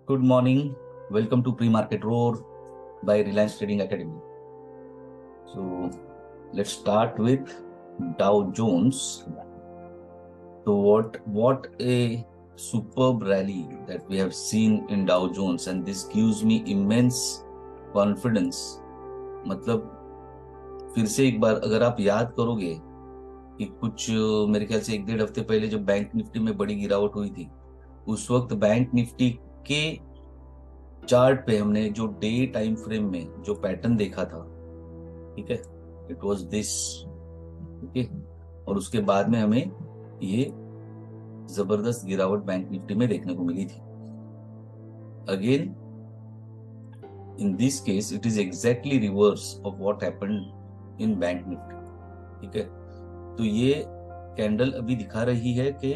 Good morning. Welcome to Pre-Market Roar by Reliance Trading Academy. So let's start with Dow Jones. So what a superb rally that we have seen in Dow Jones, and this gives me immense confidence. मतलब फिर से एक बार अगर आप याद करोगे कि कुछ मेरे ख्याल से 1-1.5 हफ्ते पहले जब बैंक निफ्टी में बड़ी गिरावट हुई थी, उस वक्त बैंक निफ्टी के चार्ट पे हमने जो डे टाइम फ्रेम में जो पैटर्न देखा था, ठीक है, इट वाज दिस, ओके। और उसके बाद में हमें ये जबरदस्त गिरावट बैंक निफ्टी में देखने को मिली थी। Again in this case it is exactly reverse of what happened in bank Nifty, ठीक है। तो ये कैंडल अभी दिखा रही है कि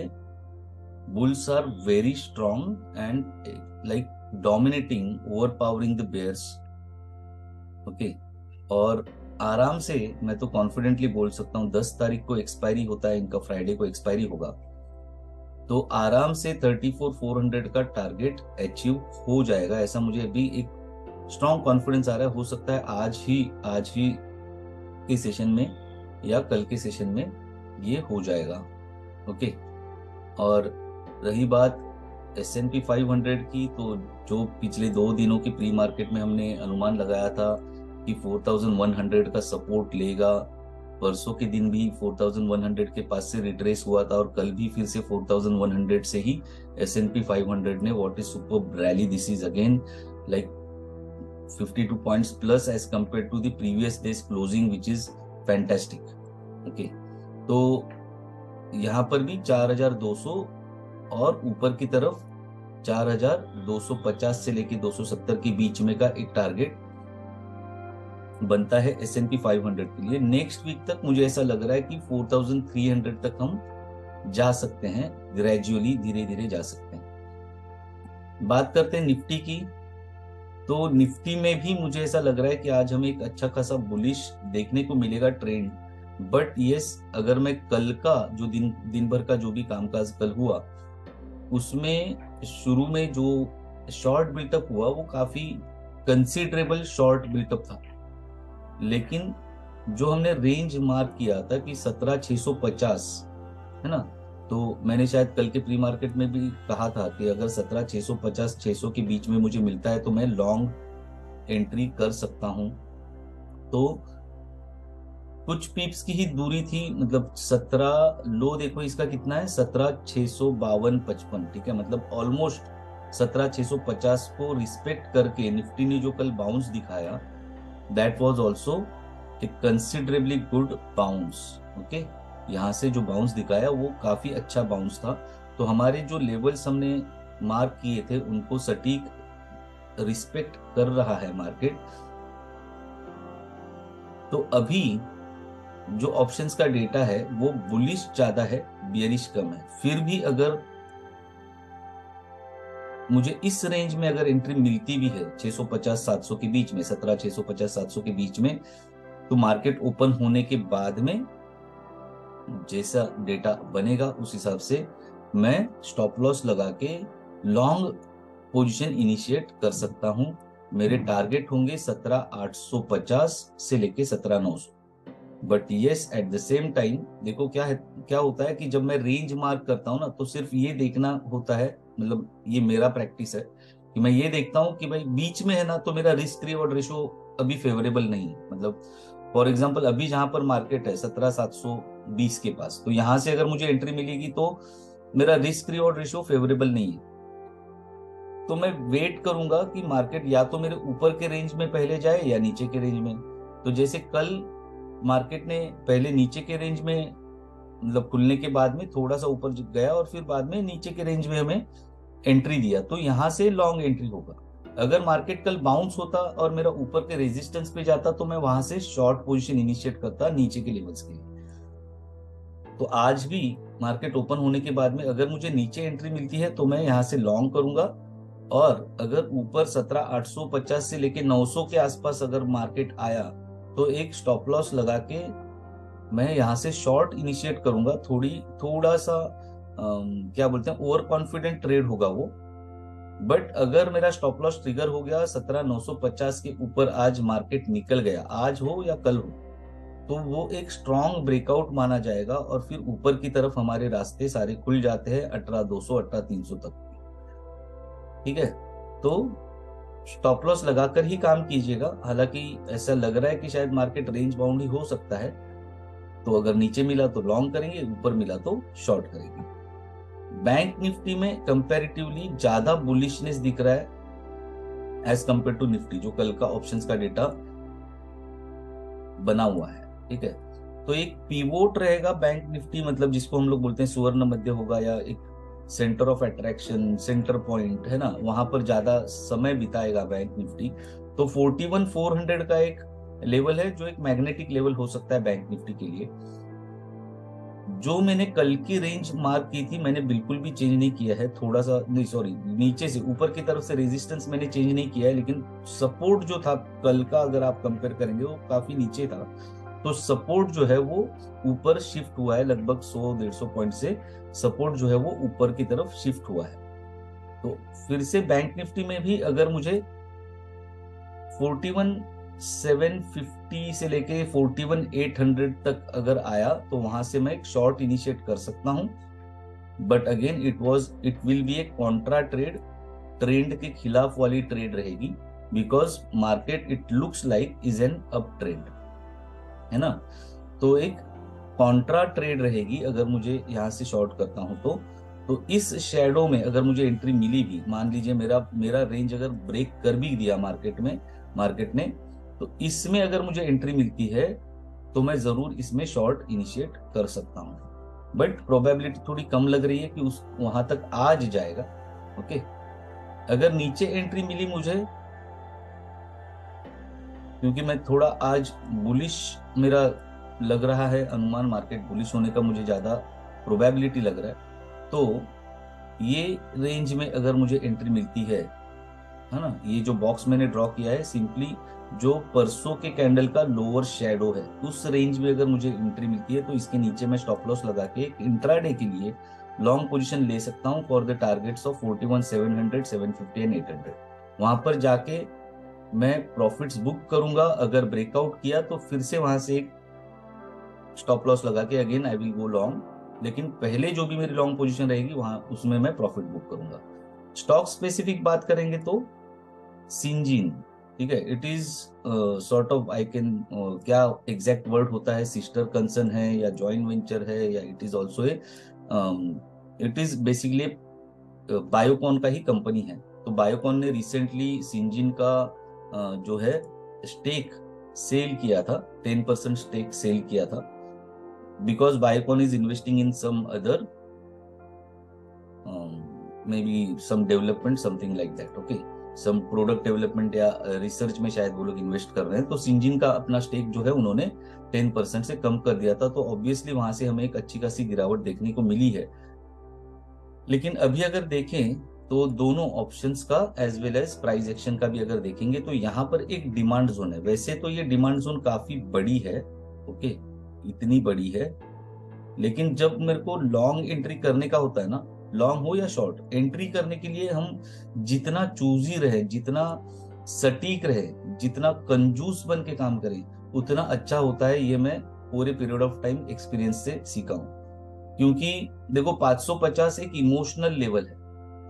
bulls are very strong and like dominating, overpowering the bears, okay. और आराम से मैं तो कॉन्फिडेंटली बोल सकता हूँ 10 तारीख को एक्सपायरी होता है इनका, फ्राइडे को एक्सपायरी होगा, तो आराम से 34,400 का टारगेट अचीव हो जाएगा, ऐसा मुझे अभी एक स्ट्रॉन्ग कॉन्फिडेंस आ रहा है। हो सकता है आज ही के सेशन में या कल के सेशन में ये हो जाएगा, ओके। और रही बात S&P 500 की, तो जो पिछले 2 दिनों की प्री मार्केट में हमने अनुमान लगाया था कि 4100 का सपोर्ट लेगा, परसों के दिन भी 4100 के पास से रिट्रेस हुआ था और कल भी फिर से 4100 से ही S&P 500 ने what is super rally, this is again like 52 points plus as compared to the previous day's closing which is fantastic, okay. तो यहाँ पर भी 4200 और ऊपर की तरफ 4250 से लेके 270 के बीच में का एक टारगेट बनता है S&P 500 के लिए। नेक्स्ट वीक तक मुझे ऐसा लग रहा है कि 4300 तक हम जा सकते हैं, ग्रेजुअली धीरे धीरे जा सकते हैं। बात करते हैं निफ्टी की, तो निफ्टी में भी मुझे ऐसा लग रहा है कि आज हमें एक अच्छा खासा बुलिश देखने को मिलेगा ट्रेंड। बट यस, अगर मैं कल का जो दिन भर का जो भी कामकाज कल हुआ, उसमें शुरू में जो शॉर्ट बिल्टअप हुआ वो काफी कंसिडरेबल शॉर्ट बिल्टअप था, लेकिन जो हमने रेंज मार्क किया था कि 17,650 है ना, तो मैंने शायद कल के प्री मार्केट में भी कहा था कि अगर 17,650 600 के बीच में मुझे मिलता है तो मैं लॉन्ग एंट्री कर सकता हूं। तो कुछ पिप्स की ही दूरी थी, मतलब 17 लो देखो इसका कितना है, 17,652.55, ठीक है, मतलब ऑलमोस्ट 17,650 को रिस्पेक्ट करके निफ्टी ने जो कल बाउंस दिखाया, that was also a considerably good bounce, okay. यहाँ से जो बाउंस दिखाया वो काफी अच्छा बाउंस था। तो हमारे जो लेवल्स हमने मार्क किए थे उनको सटीक रिस्पेक्ट कर रहा है मार्केट। तो अभी जो ऑप्शंस का डेटा है वो बुलिश ज्यादा है, बियरिश कम है। फिर भी अगर मुझे इस रेंज में अगर एंट्री मिलती भी है 650-700 के बीच में, 17,650-700 के बीच में, तो मार्केट ओपन होने के बाद में जैसा डेटा बनेगा उस हिसाब से मैं स्टॉप लॉस लगा के लॉन्ग पोजीशन इनिशिएट कर सकता हूं। मेरे टारगेट होंगे 17,850 से लेके 17,900। But yes, at the same time देखो क्या होता है कि जब मैं रेंज मार्क करता हूं ना, तो सिर्फ ये देखना होता है, मतलब ये मेरा प्रैक्टिस है कि मैं ये देखता हूं कि भाई बीच में है ना, तो मेरा रिस्क रिवॉर्ड रेशो अभी फेवरेबल नहीं है। मतलब फॉर एग्जांपल अभी जहां पर मार्केट है 17,720 के पास, तो यहां से अगर मुझे एंट्री मिलेगी तो मेरा रिस्क रिवॉर्ड रेशो फेवरेबल नहीं है, तो मैं वेट करूंगा कि मार्केट या तो मेरे ऊपर के रेंज में पहले जाए या नीचे के रेंज में। तो जैसे कल मार्केट ने पहले नीचे के रेंज में, मतलब खुलने के बाद में थोड़ा सा ऊपर गया और फिर बाद में नीचे के रेंज में हमें एंट्री दिया, तो यहां से लॉन्ग एंट्री होगा। अगर मार्केट कल बाउंस होता और मेरा ऊपर के रेजिस्टेंस पे जाता तो मैं वहां से शॉर्ट पोजीशन इनिशिएट करता नीचे के लेवल्स के लिए। तो आज भी मार्केट ओपन होने के बाद में अगर मुझे नीचे एंट्री मिलती है तो मैं यहां से लॉन्ग करूंगा, और अगर ऊपर 17,850 से लेके 900 के आसपास अगर मार्केट आया तो एक स्टॉप लॉस लगा के मैं यहाँ से शॉर्ट इनिशिएट करूंगा। थोड़ा सा क्या बोलते हैं, ओवर कॉन्फिडेंट ट्रेड होगा वो, बट अगर मेरा स्टॉप लॉस ट्रिगर हो गया 17,950 के ऊपर, आज मार्केट निकल गया, आज हो या कल हो, तो वो एक स्ट्रॉन्ग ब्रेकआउट माना जाएगा और फिर ऊपर की तरफ हमारे रास्ते सारे खुल जाते हैं 18,200 18,300 तक। ठीक है, तो स्टॉप लॉस लगाकर ही काम कीजिएगा। हालांकि ऐसा लग रहा है कि शायद मार्केट रेंज बाउंड ही हो सकता है, तो अगर नीचे मिला तो लॉन्ग करेंगे, ऊपर मिला तो शॉर्ट करेंगे। बैंक निफ्टी में कंपैरेटिवली ज्यादा बुलिशनेस दिख रहा है एज कंपेयर टू निफ्टी, जो कल का ऑप्शंस का डेटा बना हुआ है। ठीक है, तो एक पिवोट रहेगा बैंक निफ्टी, मतलब जिसको हम लोग बोलते हैं सुवर्ण मध्य होगा, या एक centre of attraction, centre point है ना, वहां पर ज्यादा समय बिताएगा बैंक निफ्टी। तो 41,400 का एक लेवल है जो एक मैग्नेटिक लेवल हो सकता है बैंक निफ्टी के लिए। जो मैंने कल की रेंज मार्क की थी मैंने बिल्कुल भी चेंज नहीं किया है, थोड़ा सा नहीं, सॉरी, नीचे से ऊपर की तरफ से रेजिस्टेंस मैंने चेंज नहीं किया है, लेकिन सपोर्ट जो था कल का अगर आप कंपेयर करेंगे वो काफी नीचे था, तो सपोर्ट जो है वो ऊपर शिफ्ट हुआ है, लगभग 100-150 पॉइंट से सपोर्ट जो है वो ऊपर की तरफ शिफ्ट हुआ है। तो फिर से बैंक निफ्टी में भी अगर मुझे 41,750 से लेके 41,800 तक अगर आया तो वहां से मैं एक शॉर्ट इनिशिएट कर सकता हूं, but again it will be A Contra trade, trend के खिलाफ वाली ट्रेड रहेगी, because market it looks like is an up trend, है ना। तो एक कॉन्ट्रा ट्रेड रहेगी अगर मुझे यहां से शॉर्ट करता हूं तो इस शेडो में अगर मुझे एंट्री मिली भी, मान लीजिए मेरा रेंज अगर ब्रेक कर भी दिया मार्केट ने, तो इसमें अगर मुझे एंट्री मिलती है तो मैं जरूर इसमें शॉर्ट इनिशिएट कर सकता हूं, बट प्रोबेबिलिटी थोड़ी कम लग रही है कि उस वहां तक आज जाएगा। ओके, अगर नीचे एंट्री मिली मुझे, क्योंकि मैं थोड़ा आज बुलिश मेरा लग रहा है, अनुमान मार्केट बुलिश होने का मुझे ज्यादा प्रोबेबिलिटी लग रहा है, तो ये रेंज में अगर मुझे एंट्री मिलती है ना, ये जो बॉक्स मैंने ड्रॉ किया है सिंपली जो परसों के कैंडल का लोअर शेडो है, उस रेंज में अगर मुझे एंट्री मिलती है तो इसके नीचे मैं स्टॉप लॉस लगा के एक इंट्राडे के लिए लॉन्ग पोजीशन ले सकता हूं for the targets of 41,700 750 and 800। वहां पर जाके मैं प्रॉफिट्स बुक करूंगा, अगर ब्रेकआउट किया तो फिर से वहां से एक स्टॉप लॉस लगा के again I will go long, लेकिन पहले जो भी मेरी लॉन्ग पोजीशन रहेगी वहां उसमें मैं प्रॉफिट बुक करूंगा। स्टॉक स्पेसिफिक बात करेंगे तो सिंजीन, ठीक है, it is sort of I can, क्या एग्जैक्ट वर्ड होता है, सिस्टर कंसर्न है या जॉइंट वेंचर है, या it is also it is basically Biocon का ही कंपनी है। तो बायोकॉन ने रिसेंटली सिंजीन का जो है स्टेक सेल किया था, 10% स्टेक सेल किया था, because Biocon is investing in some other maybe some development something like that, okay, some product development या रिसर्च में शायद वो लोग इन्वेस्ट कर रहे हैं। तो सिंजीन का अपना स्टेक जो है उन्होंने 10% से कम कर दिया था, तो ऑब्वियसली वहां से हमें एक अच्छी खासी गिरावट देखने को मिली है। लेकिन अभी अगर देखें तो दोनों ऑप्शंस का as well as price action का भी अगर देखेंगे तो यहाँ पर एक डिमांड जोन है। वैसे तो ये डिमांड जोन काफी बड़ी है, ओके, इतनी बड़ी है, लेकिन जब मेरे को लॉन्ग एंट्री करने का होता है ना, लॉन्ग हो या शॉर्ट, एंट्री करने के लिए हम जितना चूजी रहे, जितना सटीक रहे, जितना कंजूस बन के काम करें उतना अच्छा होता है। ये मैं पूरे पीरियड ऑफ टाइम एक्सपीरियंस से सीखा हूं, क्योंकि देखो 550 एक इमोशनल लेवल है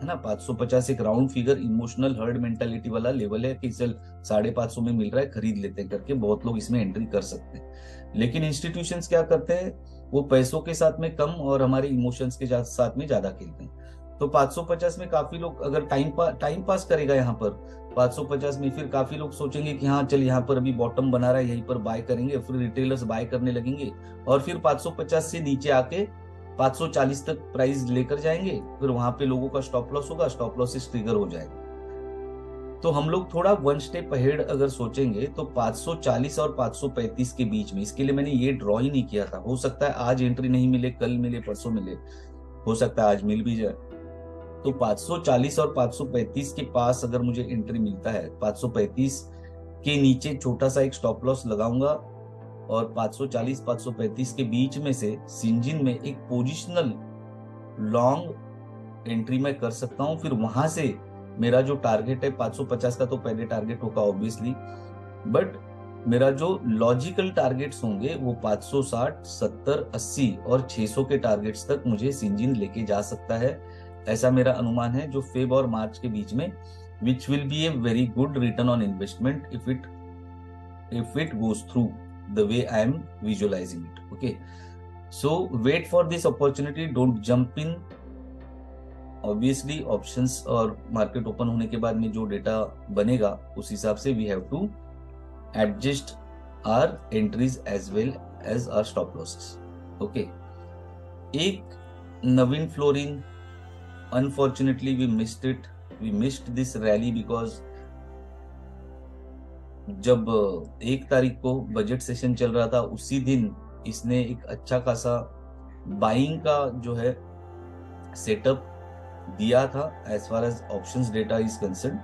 ना, 550 एक round figure emotional herd mentality वाला लेवल है कि चल 550 में मिल रहा है खरीद लेते हैं करके बहुत लोग इसमें एंट्री कर सकते हैं। लेकिन इंस्टीट्यूशंस क्या करते हैं, वो पैसों के साथ में कम और हमारे इमोशंस के साथ में ज्यादा खेलते हैं। तो 550 में काफी लोग अगर टाइम पास करेगा यहाँ पर 550 में, फिर काफी लोग सोचेंगे कि हाँ चल यहाँ पर अभी बॉटम बना रहा है, यहीं पर बाय करेंगे, फिर रिटेलर्स बाय करने लगेंगे और फिर 550 से नीचे आके 540 तक प्राइस लेकर जाएंगे, फिर वहां पे लोगों का स्टॉप लॉस होगा, स्टॉप लॉस ट्रिगर हो जाएगा। तो हम लोग थोड़ा वन स्टेप अहेड अगर सोचेंगे तो 540 और 535 के बीच में, इसके लिए मैंने ये ड्रॉ ही नहीं किया था, हो सकता है आज एंट्री नहीं मिले, कल मिले, परसों मिले, हो सकता है आज मिल भी जाए। तो 540 और 535 के पास अगर मुझे एंट्री मिलता है, 535 के नीचे छोटा सा एक स्टॉप लॉस लगाऊंगा और 540-535 के बीच में से सिंजीन में एक पोजिशनल लॉन्ग एंट्री मैं कर सकता हूं। फिर वहां से मेरा जो टारगेट है 550 का तो पहले टारगेट होगा ऑब्वियसली, बट मेरा जो लॉजिकल टारगेट्स होंगे वो 560, 70, 80 और 600 के टारगेट्स तक मुझे सिंजीन लेके जा सकता है, ऐसा मेरा अनुमान है, जो फेब और मार्च के बीच में, which will be a very good return on investment if it goes through the way I am visualizing it. Okay, so wait for this opportunity, don't jump in. Obviously options और market open होने के बाद में जो data बनेगा उस हिसाब से we have to adjust our entries as well as our stop losses. Okay, एक Navin Fluorine, unfortunately we missed this rally because जब 1 तारीख को बजट सेशन चल रहा था उसी दिन इसने एक अच्छा खासा बाइंग का जो है सेटअप दिया था as far as options data is concern.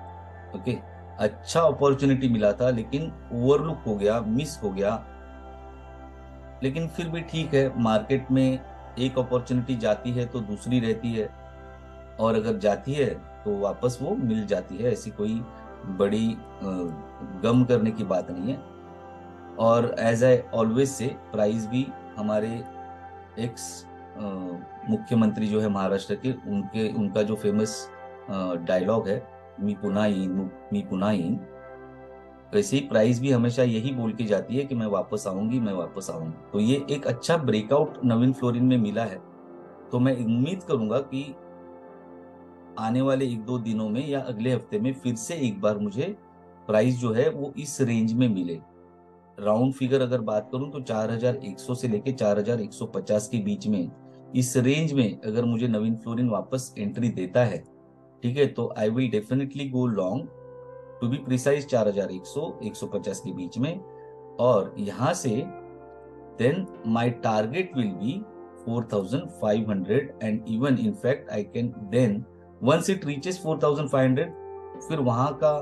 Okay, अच्छा अपॉर्चुनिटी मिला था लेकिन ओवरलुक हो गया, मिस हो गया. लेकिन फिर भी ठीक है, मार्केट में एक अपॉर्चुनिटी जाती है तो दूसरी रहती है, और अगर जाती है तो वापस वो मिल जाती है, ऐसी कोई बड़ी गम करने की बात नहीं है. और as I always say, price भी हमारे एक्स मुख्यमंत्री जो है महाराष्ट्र के, उनका जो फेमस डायलॉग है मी पुन्हा येईन, वैसे ही प्राइस भी हमेशा यही बोल के जाती है कि मैं वापस आऊंगी. तो ये एक अच्छा ब्रेकआउट नवीन फ्लोरिन में मिला है, तो मैं उम्मीद करूंगा कि आने वाले 1-2 दिनों में या अगले हफ्ते में फिर से एक बार मुझे प्राइस जो है वो इस रेंज में मिले. राउंड फिगर अगर बात करूं तो 4100 से लेके 4150 के बीच में, इस रेंज में अगर मुझे नवीन फ्लोरिन वापस एंट्री देता है, ठीक है, तो I will definitely go long, to be precise 4100-150 के बीच में. और यहां से then my target will be 4500, and even in fact I can then once it reaches 4500, फिर वहां का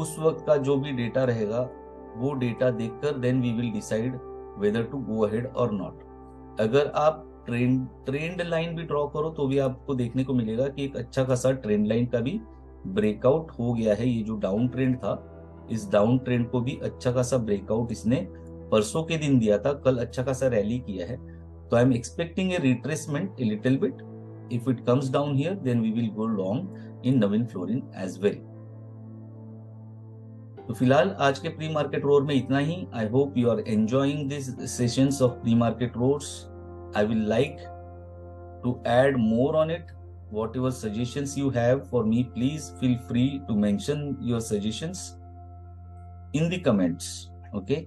उस वक्त का जो भी डेटा रहेगा वो डेटा देखकर then we will decide whether to go ahead और नॉट. अगर आप ट्रेंड लाइन भी ड्रॉ करो तो भी आपको देखने को मिलेगा कि एक अच्छा खासा ट्रेंड लाइन का भी ब्रेकआउट हो गया है. ये जो डाउन ट्रेंड था, इस डाउन ट्रेंड को भी अच्छा खासा ब्रेकआउट इसने परसों के दिन दिया था, कल अच्छा खासा रैली किया है. तो I am expecting a retracement a little bit. If it comes down here then we will go long in Navin Fluorine as well. तो फिलहाल आज के प्री मार्केट रोर में इतना ही. I hope you are enjoying this sessions of pre market roars. I will like to add more on it. Whatever suggestions you have for me, please feel free to mention your suggestions in the comments. Okay.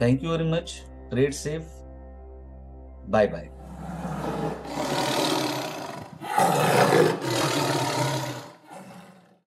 Thank you very much. Trade safe. Bye bye.